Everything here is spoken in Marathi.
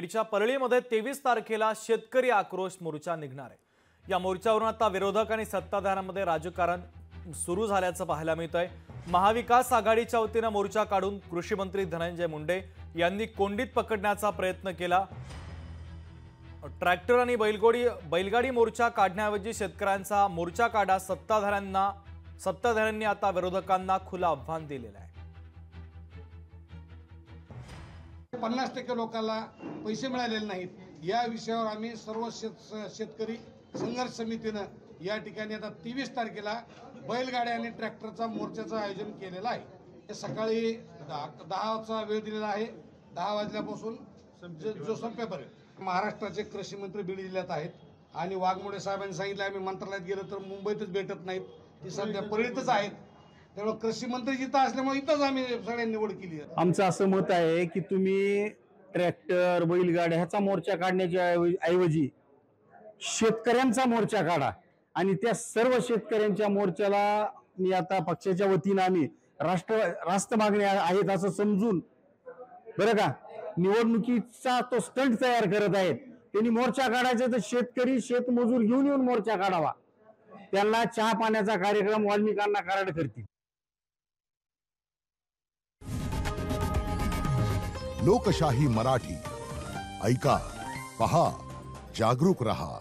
बीडच्या परळीमध्ये 23 तारखेला शेतकरी आक्रोश मोर्चा निघणार आहे। या मोर्चावरून आता विरोधक आणि सत्ताधाऱ्यांमध्ये राजकारण सुरू झाल्याचं पाहायला मिळतंय। महाविकास आघाडीच्या वतीने मोर्चा काढून कृषी मंत्री धनंजय मुंडे यांनी कोंडीत पकडण्याचा प्रयत्न केला। ट्रॅक्टर आणि बैलगाडी मोर्चा काढण्याऐवजी शेतकऱ्यांचा मोर्चा काढा, सत्ताधाऱ्यांनी आता विरोधकांना खुलं आव्हान दिलेलं आहे। 50% लोकांना पैसे मिळालेले नाहीत। या विषयावर आम्ही सर्व शेतकरी संघर्ष समितीने या ठिकाणी आता 23 तारखेला बैलगाड्या आणि ट्रॅक्टरचा मोर्चाचं आयोजन केलेलं आहे। सकाळी 10चा वेळ दिलेला आहे। 10 वाजल्यापासून जो संपेपर्यंत महाराष्ट्राचे कृषी मंत्री बीड जिल्ह्यात आहेत आणि वाघमोडे साहेबांनी सांगितलं आम्ही मंत्रालयात गेलो तर मुंबईतच भेटत नाहीत, ती सध्या परळीतच आहेत। त्यामुळे कृषी मंत्री जिथं असल्यामुळे इथंच आम्ही सगळ्यांनी निवड केली आहे। आमचं असं मत आहे की तुम्ही ट्रॅक्टर बैलगाड्या ह्याचा मोर्चा काढण्याच्या ऐवजी शेतकऱ्यांचा मोर्चा काढा आणि त्या सर्व शेतकऱ्यांच्या मोर्चाला मी आता पक्षाच्या वतीने आम्ही रास्त मागण्या आहेत असं समजून बरं का निवडणुकीचा तो स्टंट तयार करत आहेत। त्यांनी मोर्चा काढायचा तर शेतकरी शेतमजूर घेऊन येऊन मोर्चा काढावा, त्यांना चहा पाण्याचा कार्यक्रम वाल्मिकांना कराड करतील। लोकशाही मराठी ऐका, पहा, जागरूक रहा।